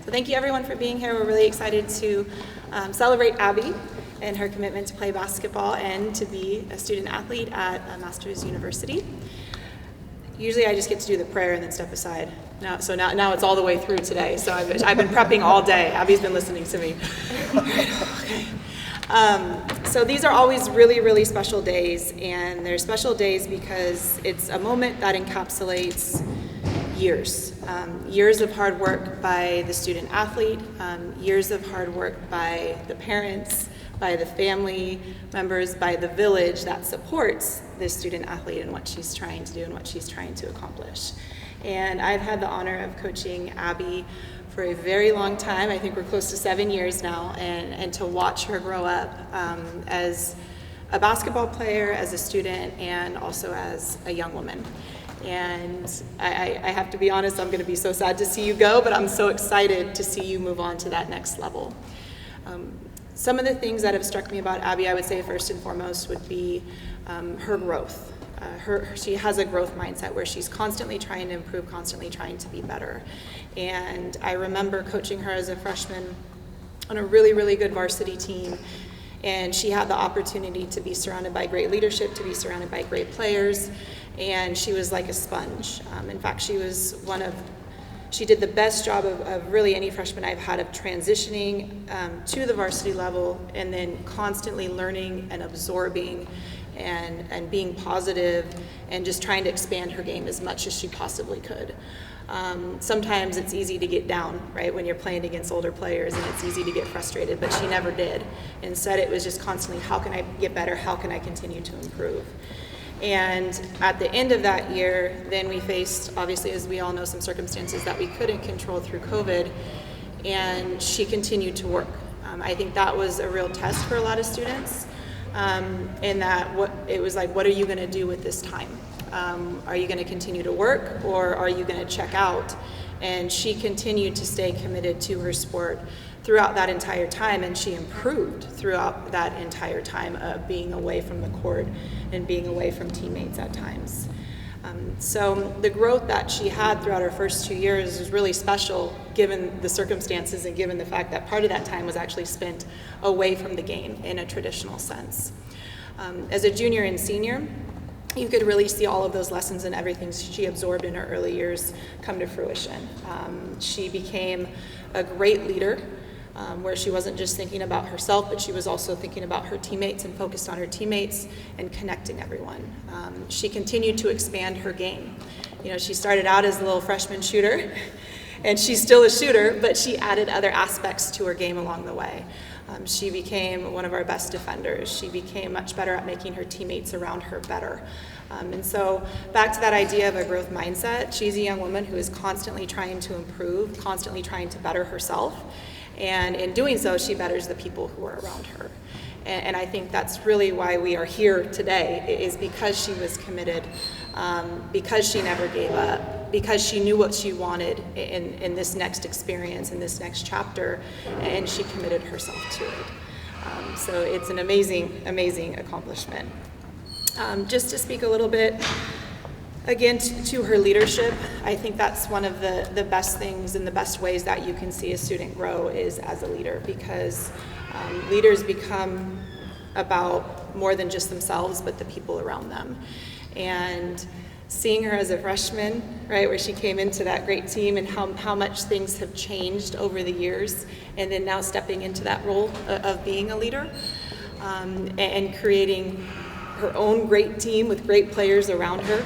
So thank you everyone for being here. We're really excited to celebrate Abbie and her commitment to play basketball and to be a student athlete at a master's university. Usually I just get to do the prayer and then step aside. Now it's all the way through today. So I've been prepping all day. Abbie's been listening to me. Okay. So these are always really, really special days, and they're special days because it's a moment that encapsulates years. Years of hard work by the student athlete, years of hard work by the parents, by the family members, by the village that supports this student athlete and what she's trying to do and what she's trying to accomplish. And I've had the honor of coaching Abbie for a very long time. I think we're close to 7 years now, and to watch her grow up as a basketball player, as a student, and also as a young woman. And I have to be honest, I'm gonna be so sad to see you go, but I'm so excited to see you move on to that next level. Some of the things that have struck me about Abbie, I would say first and foremost would be her growth. She has a growth mindset where she's constantly trying to improve, constantly trying to be better. And I remember coaching her as a freshman on a really, really good varsity team. And she had the opportunity to be surrounded by great leadership, to be surrounded by great players, and she was like a sponge. In fact, she did the best job of really any freshman I've had of transitioning to the varsity level and then constantly learning and absorbing and being positive and just trying to expand her game as much as she possibly could. Sometimes it's easy to get down, right, when you're playing against older players, and it's easy to get frustrated, but she never did. Instead, it was just constantly, how can I get better? How can I continue to improve? And at the end of that year, then we faced, obviously, as we all know, some circumstances that we couldn't control through COVID, and she continued to work. I think that was a real test for a lot of students, in that it was like, what are you gonna do with this time? Are you gonna continue to work, or are you gonna check out? And she continued to stay committed to her sport throughout that entire time, and she improved throughout that entire time of being away from the court and being away from teammates at times. So the growth that she had throughout her first 2 years was really special given the circumstances and given the fact that part of that time was actually spent away from the game in a traditional sense. As a junior and senior, you could really see all of those lessons and everything she absorbed in her early years come to fruition. She became a great leader, where she wasn't just thinking about herself, but she was also thinking about her teammates and focused on her teammates and connecting everyone. She continued to expand her game. You know, she started out as a little freshman shooter, and she's still a shooter, but she added other aspects to her game along the way. She became one of our best defenders. She became much better at making her teammates around her better. And so back to that idea of a growth mindset, she's a young woman who is constantly trying to improve, constantly trying to better herself. And in doing so, she betters the people who are around her. And I think that's really why we are here today, is because she was committed, because she never gave up, because she knew what she wanted in this next experience, in this next chapter, and she committed herself to it. So it's an amazing, amazing accomplishment. Just to speak a little bit, again, to her leadership, I think that's one of the best things and the best ways that you can see a student grow is as a leader, because leaders become about more than just themselves, but the people around them. And seeing her as a freshman, right, where she came into that great team and how much things have changed over the years, and then now stepping into that role of being a leader, and creating her own great team with great players around her.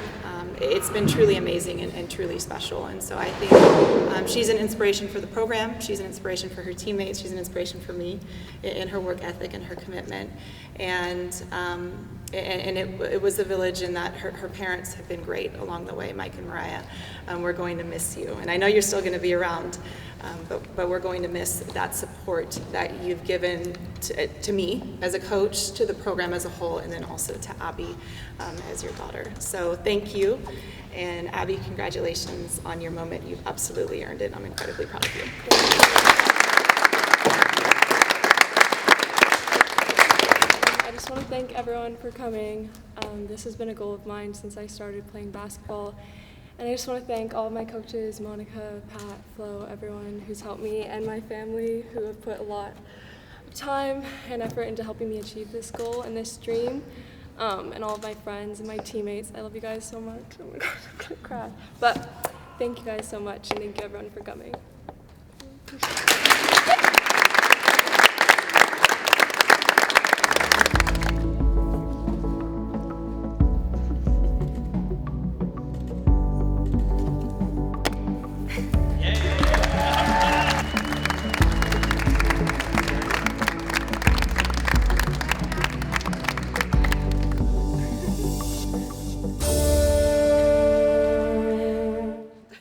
It's been truly amazing and truly special. And so I think she's an inspiration for the program. She's an inspiration for her teammates. She's an inspiration for me in her work ethic and her commitment. And it was a village in that her parents have been great along the way, Mike and Mariah. We're going to miss you. And I know you're still going to be around, but we're going to miss that support that you've given to me as a coach, to the program as a whole, and then also to Abbie as your daughter. So thank you. And Abbie, congratulations on your moment. You've absolutely earned it. I'm incredibly proud of you. I just want to thank everyone for coming. This has been a goal of mine since I started playing basketball, And I just want to thank all of my coaches, Monica, Pat, Flo, everyone who's helped me, and my family who have put a lot of time and effort into helping me achieve this goal and this dream. And all of my friends and my teammates. I love you guys so much. Oh my gosh, I'm gonna cry. But thank you guys so much, and thank you everyone for coming.